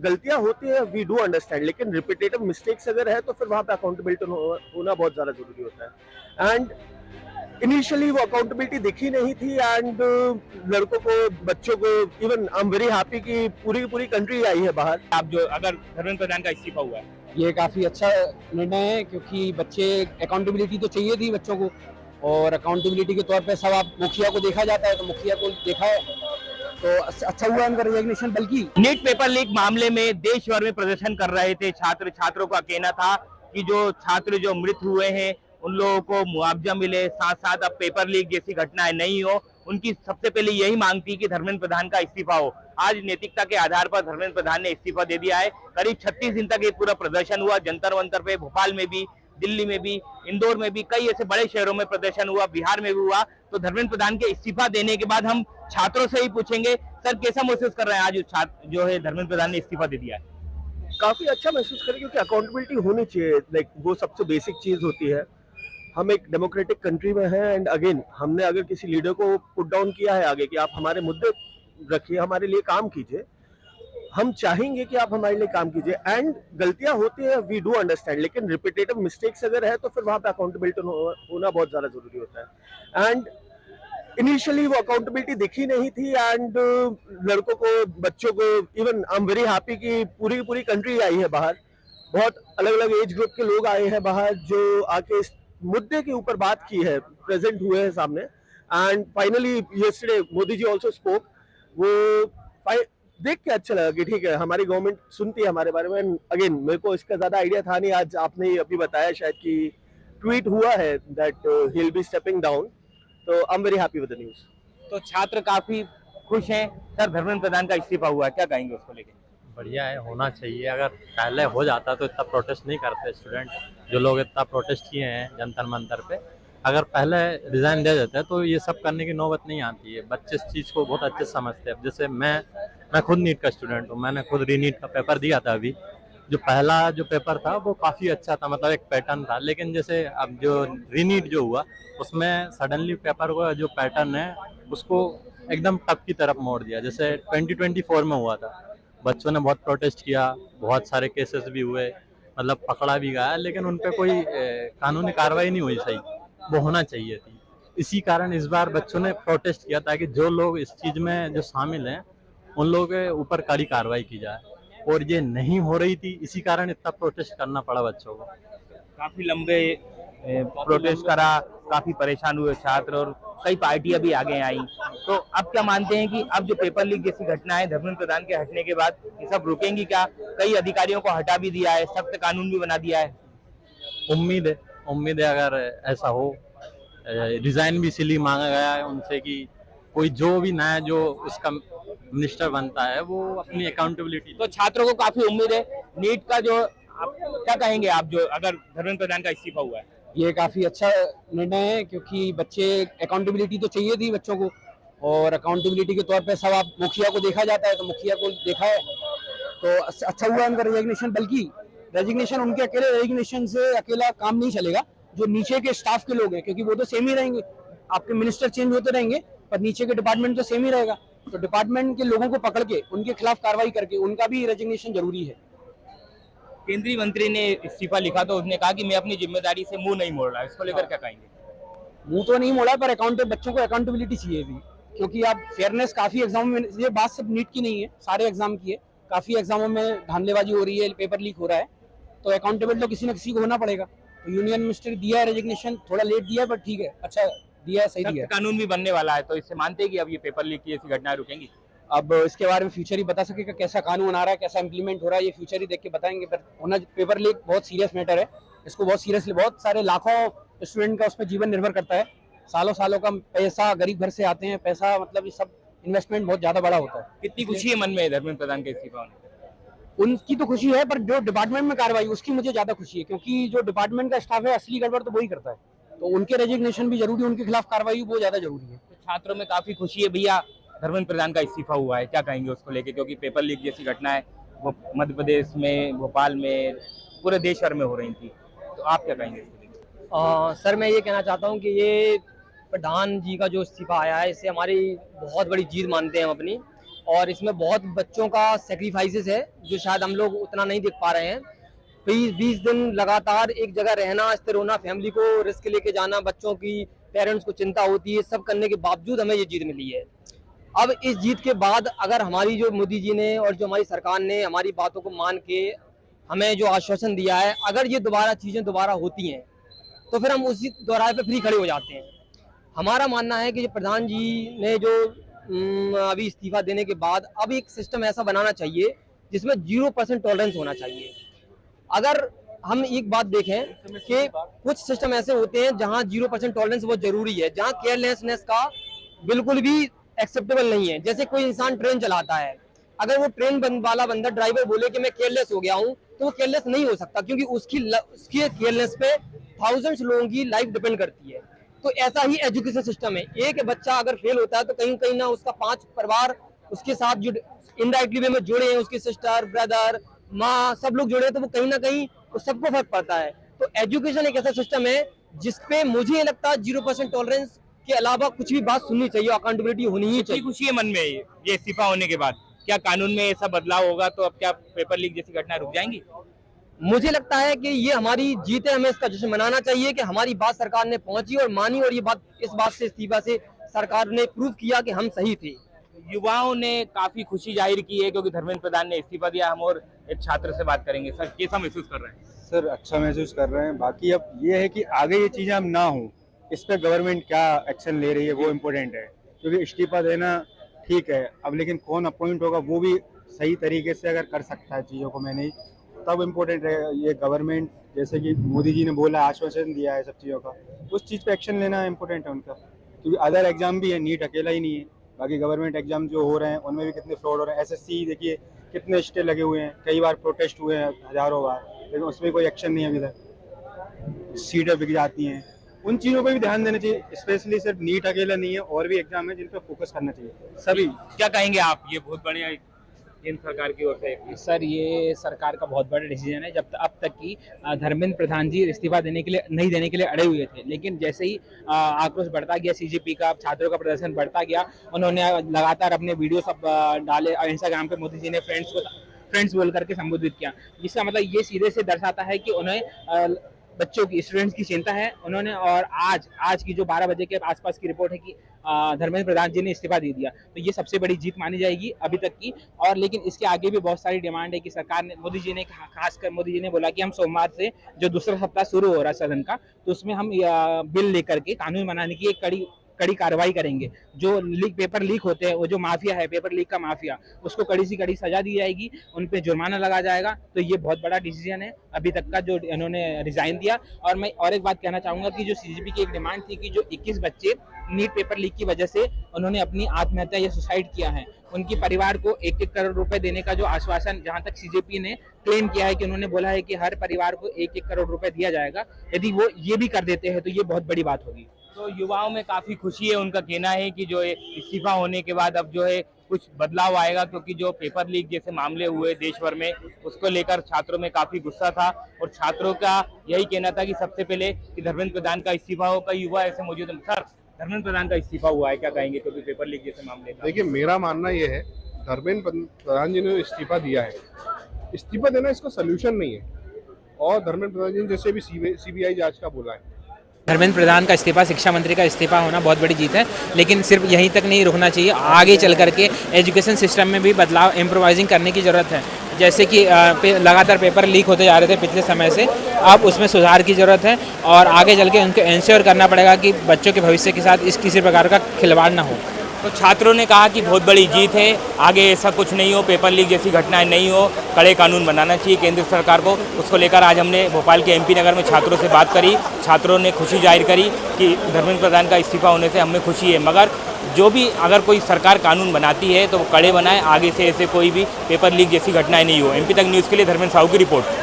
गलतियां होती है, वी डू अंडरस्टैंड, लेकिन रिपीटेटिव मिस्टेक्स अगर है तो फिर वहां पे अकाउंटेबिलिटी होना बहुत ज्यादा जरूरी होता है। एंड इनिशियली वो अकाउंटेबिलिटी दिखी नहीं थी, एंड लड़कों को, बच्चों को, even I am very happy कि पूरी की पूरी कंट्री आई है बाहर। आप जो अगर धर्मेंद्र प्रधान का इस्तीफा हुआ है, ये काफ़ी अच्छा निर्णय है, क्योंकि बच्चे अकाउंटेबिलिटी तो चाहिए थी बच्चों को, और अकाउंटेबिलिटी के तौर पे सब आप मुखिया को देखा जाता है, तो मुखिया को देखा है तो अच्छा हुआ उनका रेजिग्नेशन। बल्कि नीट पेपर लीक मामले में देश भर में प्रदर्शन कर रहे थे छात्रों का कहना था कि जो छात्र जो मृत हुए हैं उन लोगों को मुआवजा मिले, साथ साथ अब पेपर लीक जैसी घटनाएं नहीं हो। उनकी सबसे पहले यही मांग थी कि धर्मेंद्र प्रधान का इस्तीफा हो। आज नैतिकता के आधार पर धर्मेंद्र प्रधान ने इस्तीफा दे दिया है। करीब 36 दिन तक ये पूरा प्रदर्शन हुआ, जंतर मंतर पे, भोपाल में भी, दिल्ली में भी, इंदौर में भी, कई ऐसे बड़े शहरों में प्रदर्शन हुआ, बिहार में भी हुआ। तो धर्मेंद्र प्रधान के इस्तीफा देने के बाद हम छात्रों से ही पूछेंगे, सर कैसा महसूस कर रहे हैं आज छात्र जो है धर्मेंद्र प्रधान ने इस्तीफा दे दिया है? काफी अच्छा महसूस करें, क्योंकि अकाउंटेबिलिटी होनी चाहिए, लाइक वो सबसे बेसिक चीज होती है। हम एक डेमोक्रेटिक कंट्री में हैं, एंड अगेन हमने अगर किसी लीडर को पुट डाउन किया है आगे कि आप हमारे मुद्दे रखिए, हमारे लिए काम कीजिए, हम चाहेंगे कि आप हमारे लिए काम कीजिए। एंड गलतियां होती है, वी डू अंडरस्टैंड, लेकिन रिपीटेटिव मिस्टेक्स अगर है तो फिर वहां पे अकाउंटेबिलिटी होना बहुत ज्यादा जरूरी होता है। एंड इनिशियली वो अकाउंटेबिलिटी दिखी नहीं थी, एंड लड़कों को, बच्चों को, even I am very happy कि पूरी की पूरी कंट्री आई है बाहर। बहुत अलग अलग एज ग्रुप के लोग आए हैं बाहर, जो आके इस मुद्दे के ऊपर बात की है, प्रेजेंट हुए हैं सामने। And finally yesterday Modi ji also spoke. वो देख के अच्छा लगा कि ठीक है, हमारी गवर्नमेंट सुनती है हमारे बारे में। अगेन मेरे को इसका ज्यादा आइडिया था नहीं, आज आपने ही अभी बताया शायद कि ट्वीट हुआ है that he will be stepping down. तो I am very happy with the news. तो छात्र काफी खुश हैं। सर धर्मेंद्र प्रधान का इस्तीफा हुआ है, क्या कहेंगे उसको लेकर? बढ़िया है, होना चाहिए। अगर पहले हो जाता तो इतना प्रोटेस्ट नहीं करते स्टूडेंट। जो लोग इतना प्रोटेस्ट किए हैं जंतर मंतर पे, अगर पहले रिजाइन दे देते तो ये सब करने की नौबत नहीं आती है। बच्चे इस चीज़ को बहुत अच्छे समझते हैं। जैसे मैं खुद नीट का स्टूडेंट हूँ, मैंने खुद रीनीट का पेपर दिया था अभी। जो पहला जो पेपर था वो काफ़ी अच्छा था, मतलब एक पैटर्न था। लेकिन जैसे अब जो रीनीट जो हुआ उसमें सडनली पेपर का जो पैटर्न है उसको एकदम टफ की तरफ मोड़ दिया। जैसे 2024 में हुआ था, बच्चों ने बहुत प्रोटेस्ट किया, बहुत सारे केसेस भी हुए, मतलब पकड़ा भी गया, लेकिन उन पे कोई कानूनी कार्रवाई नहीं हुई सही। वो होना चाहिए थी। इसी कारण इस बार बच्चों ने प्रोटेस्ट किया ताकि जो लोग इस चीज़ में जो शामिल हैं उन लोगों के ऊपर कड़ी कार्रवाई की जाए, और ये नहीं हो रही थी। इसी कारण इतना प्रोटेस्ट करना पड़ा बच्चों को। काफी लंबे प्रोटेस्ट करा, काफी परेशान हुए छात्र, और कई पार्टियां भी आगे आई। तो अब क्या मानते हैं कि अब जो पेपर लीक जैसी घटना है धर्मेंद्र प्रधान के हटने के बाद ये सब रुकेंगी क्या? कई अधिकारियों को हटा भी दिया है, सख्त कानून भी बना दिया है। उम्मीद है अगर ऐसा हो। रिजाइन भी इसीलिए मांगा गया है उनसे कि कोई जो भी नया जो इसका मिनिस्टर बनता है वो अपनी अकाउंटेबिलिटी। तो छात्रों को काफी उम्मीद है नीट का। जो आप क्या कहेंगे आप जो अगर धर्मेंद्र प्रधान का इस्तीफा हुआ है? ये काफ़ी अच्छा निर्णय है, क्योंकि बच्चे अकाउंटेबिलिटी तो चाहिए थी बच्चों को, और अकाउंटेबिलिटी के तौर पे सब आप मुखिया को देखा जाता है, तो मुखिया को देखा है तो अच्छा हुआ उनका रेजिग्नेशन। बल्कि रेजिग्नेशन उनके अकेले रेजिग्नेशन से अकेला काम नहीं चलेगा, जो नीचे के स्टाफ के लोग हैं, क्योंकि वो तो सेम ही रहेंगे। आपके मिनिस्टर चेंज होते रहेंगे पर नीचे के डिपार्टमेंट तो सेम ही रहेगा। तो डिपार्टमेंट के लोगों को पकड़ के उनके खिलाफ कार्रवाई करके उनका भी रेजिग्नेशन जरूरी है। केंद्रीय मंत्री ने इस्तीफा लिखा तो उसने कहा कि मैं अपनी जिम्मेदारी से मुंह नहीं मोड़ रहा। इसको लेकर क्या कहेंगे? मुंह तो नहीं मोड़ा, पर बच्चों को अकाउंटेबिलिटी चाहिए थी, क्योंकि आप फेयरनेस काफी एग्जाम में, ये बात सिर्फ नीट की नहीं है, सारे एग्जाम की है। काफी एग्जामों में धांधलेबाजी हो रही है, पेपर लीक हो रहा है, तो अकाउंटेबल तो किसी न किसी को होना पड़ेगा। तो यूनियन मिनिस्टर दिया है रेजिग्नेशन, थोड़ा लेट दिया है पर ठीक है, अच्छा दिया है, सही दिया है। कानून भी बनने वाला है, तो इससे मानते हैं कि अब ये पेपर लीक की ऐसी घटनाएं रुकेंगी? अब इसके बारे में फ्यूचर ही बता सकेगा, कैसा कानून आ रहा है, कैसा इंप्लीमेंट हो रहा है, ये फ्यूचर ही देख के बताएंगे। पर होना, पेपर लीक बहुत सीरियस मैटर है, इसको बहुत सीरियसली, बहुत सारे लाखों स्टूडेंट का उसमें जीवन निर्भर करता है। सालों सालों का पैसा गरीब घर से आते हैं, पैसा मतलब ये सब इन्वेस्टमेंट बहुत ज्यादा बड़ा होता है। कितनी खुशी है मन में धर्मेंद्र प्रधान के इस्तीफा होने? उनकी तो खुशी है, पर जो डिपार्टमेंट में कार्रवाई उसकी मुझे ज्यादा खुशी है, क्योंकि जो डिपार्टमेंट का स्टाफ है असली गड़बड़ तो वही करता है। तो उनके रेजिग्नेशन भी जरूरी है, उनके खिलाफ कार्रवाई वो ज्यादा जरूरी है। तो छात्रों में काफी खुशी है भैया धर्मेंद्र प्रधान का इस्तीफा हुआ है, क्या कहेंगे उसको लेके? क्योंकि पेपर लीक जैसी घटनाएं वो मध्य प्रदेश में, भोपाल में, पूरे देश भर में हो रही थी, तो आप क्या कहेंगे इसको लेके? सर मैं ये कहना चाहता हूँ कि ये प्रधान जी का जो इस्तीफा आया है इससे हमारी बहुत बड़ी जीत मानते हैं हम अपनी। और इसमें बहुत बच्चों का सेक्रीफाइसेस है जो शायद हम लोग उतना नहीं देख पा रहे हैं। 20 दिन लगातार एक जगह रहना, स्थिर होना, फैमिली को रिस्क लेके जाना, बच्चों की पेरेंट्स को चिंता होती है, सब करने के बावजूद हमें ये जीत मिली है। अब इस जीत के बाद अगर हमारी जो मोदी जी ने और जो हमारी सरकार ने हमारी बातों को मान के हमें जो आश्वासन दिया है, अगर ये चीज़ें दोबारा होती हैं तो फिर हम उसी दोहराए पे फ्री खड़े हो जाते हैं। हमारा मानना है कि प्रधान जी ने जो अभी इस्तीफा देने के बाद अब एक सिस्टम ऐसा बनाना चाहिए जिसमें 0% टॉलरेंस होना चाहिए। अगर हम एक बात देखें कि कुछ सिस्टम ऐसे होते हैं जहां 0% टॉलरेंस बहुत जरूरी है, जहां केयरलेसनेस का बिल्कुल भी एक्सेप्टेबल नहीं है। जैसे कोई इंसान ट्रेन चलाता है, अगर वो ट्रेन वाला बंदा ड्राइवर बोले कि मैं केयरलेस हो गया हूं, तो वो केयरलेस नहीं हो सकता, क्योंकि उसकी केयरलेस पे थाउजेंड्स लोगों की लाइफ डिपेंड करती है। तो ऐसा ही एजुकेशन सिस्टम है। एक बच्चा अगर फेल होता है तो कहीं कहीं ना उसका 5 परिवार उसके साथ जो इनडायरेक्टली वे में जुड़े हैं, उसके सिस्टर, ब्रदर, माँ, सब लोग जुड़े हैं, तो वो कहीं ना कहीं उस सबको फर्क पड़ता है। तो एजुकेशन एक ऐसा सिस्टम है जिसपे मुझे ये लगता है 0% टॉलरेंस के अलावा कुछ भी बात सुननी चाहिए, अकाउंटेबिलिटी होनी ही चाहिए। खुशी है मन में ये इस्तीफा होने के बाद, क्या कानून में ऐसा बदलाव होगा तो अब क्या पेपर लीक जैसी घटना रुक जाएंगी? मुझे लगता है कि ये हमारी जीत है, हमें इसका जश्न मनाना चाहिए कि हमारी बात सरकार ने पहुंची और मानी, और ये बात इस बात से इस्तीफा से सरकार ने प्रूव किया कि हम सही थे। युवाओं ने काफी खुशी जाहिर की है क्योंकि धर्मेंद्र प्रधान ने इस्तीफा दिया। हम और एक छात्र से बात करेंगे। सर, कैसा महसूस कर रहे हैं? सर, अच्छा महसूस कर रहे हैं। बाकी अब ये है कि आगे ये चीज़ें अब ना हो, इस पर गवर्नमेंट क्या एक्शन ले रही है वो इम्पोर्टेंट है। क्योंकि इस्तीफा देना ठीक है, अब लेकिन कौन अपॉइंट होगा वो भी सही तरीके से अगर कर सकता है चीज़ों को मैनेज, तब इम्पोर्टेंट है। ये गवर्नमेंट जैसे कि मोदी जी ने बोला, आश्वासन दिया है सब चीज़ों का, उस चीज़ पे एक्शन लेना इम्पोर्टेंट है उनका। क्योंकि अदर एग्जाम भी है, नीट अकेला ही नहीं है, बाकी गवर्नमेंट एग्जाम जो हो रहे हैं उनमें भी कितने फ्रॉड हो रहे हैं। SSC देखिए कितने स्टे लगे हुए हैं, कई बार प्रोटेस्ट हुए हैं, हज़ारों बार, लेकिन उसमें कोई एक्शन नहीं है अभी तक। सीटें बिक जाती हैं, उन चीज़ों पे भी ध्यान देना चाहिए। स्पेशली सिर्फ नीट अकेला नहीं है, और भी एग्जाम है जिन पे फोकस करना चाहिए सभी। क्या कहेंगे आप? ये बहुत बढ़िया केंद्र सरकार की ओर से। सर, ये सरकार का बहुत बड़ा डिसीजन है। जब अब तक की धर्मेंद्र प्रधान जी इस्तीफा देने के लिए नहीं देने के लिए अड़े हुए थे, लेकिन जैसे ही आक्रोश बढ़ता गया, CJP का, छात्रों का प्रदर्शन बढ़ता गया, उन्होंने लगातार अपने वीडियो सब डाले इंस्टाग्राम पे। मोदी जी ने फ्रेंड्स बोल करके संबोधित किया, जिसका मतलब ये सीधे से दर्शाता है कि उन्हें बच्चों की, स्टूडेंट्स की चिंता है उन्होंने। और आज की जो 12 बजे के आसपास की रिपोर्ट है कि धर्मेंद्र प्रधान जी ने इस्तीफा दे दिया, तो ये सबसे बड़ी जीत मानी जाएगी अभी तक की। और लेकिन इसके आगे भी बहुत सारी डिमांड है कि सरकार ने, मोदी जी ने, खासकर मोदी जी ने बोला कि हम सोमवार से जो दूसरा सप्ताह शुरू हो रहा है सदन का, तो उसमें हम बिल लेकर के कानून बनाने की एक कड़ी कार्रवाई करेंगे। जो पेपर लीक होते हैं, वो जो माफिया है, पेपर लीक का माफिया, उसको कड़ी से कड़ी सजा दी जाएगी, उन पे जुर्माना लगा जाएगा। तो ये बहुत बड़ा डिसीजन है अभी तक का जो इन्होंने रिजाइन दिया। और मैं और एक बात कहना चाहूंगा कि जो CJP की एक डिमांड थी कि जो 21 बच्चे नीट पेपर लीक की वजह से उन्होंने अपनी आत्महत्या या सुसाइड किया है, उनकी परिवार को 1-1 करोड़ रुपए देने का जो आश्वासन, जहां तक CJP ने क्लेम किया है कि उन्होंने बोला है कि हर परिवार को 1-1 करोड़ रुपए दिया जाएगा, यदि वो ये भी कर देते हैं तो ये बहुत बड़ी बात होगी। तो युवाओं में काफी खुशी है। उनका कहना है कि जो है इस्तीफा होने के बाद अब जो है कुछ बदलाव आएगा, क्योंकि जो पेपर लीक जैसे मामले हुए देश भर में, उसको लेकर छात्रों में काफी गुस्सा था और छात्रों का यही कहना था कि सबसे पहले कि धर्मेंद्र प्रधान का इस्तीफा हो। कई युवा ऐसे मौजूद हैं। सर, धर्मेंद्र प्रधान का इस्तीफा हुआ है, क्या कहेंगे? क्योंकि पेपर लीक जैसे मामले। देखिए, मेरा मानना ये है, धर्मेंद्र प्रधान जी ने इस्तीफा दिया है, इस्तीफा देना इसका सोल्यूशन नहीं है। और धर्मेंद्र प्रधान जी ने जैसे भी CBI जांच का बोला है, धर्मेंद्र प्रधान का इस्तीफा, शिक्षा मंत्री का इस्तीफा होना बहुत बड़ी जीत है। लेकिन सिर्फ यहीं तक नहीं रुकना चाहिए, आगे चल करके एजुकेशन सिस्टम में भी बदलाव, इम्प्रोवाइजिंग करने की ज़रूरत है। जैसे कि लगातार पेपर लीक होते जा रहे थे पिछले समय से, अब उसमें सुधार की ज़रूरत है और आगे चल के उनको इंश्योर करना पड़ेगा कि बच्चों के भविष्य के साथ किसी प्रकार का खिलवाड़ ना हो। तो छात्रों ने कहा कि बहुत बड़ी जीत है, आगे ऐसा कुछ नहीं हो, पेपर लीक जैसी घटनाएं नहीं हो, कड़े कानून बनाना चाहिए केंद्र सरकार को। उसको लेकर आज हमने भोपाल के MP नगर में छात्रों से बात करी। छात्रों ने खुशी जाहिर करी कि धर्मेंद्र प्रधान का इस्तीफा होने से हमें खुशी है, मगर जो भी अगर कोई सरकार कानून बनाती है तो वो कड़े बनाए, आगे से ऐसे कोई भी पेपर लीक जैसी घटनाएं नहीं हो। MP तक न्यूज़ के लिए धर्मेंद्र साहू की रिपोर्ट।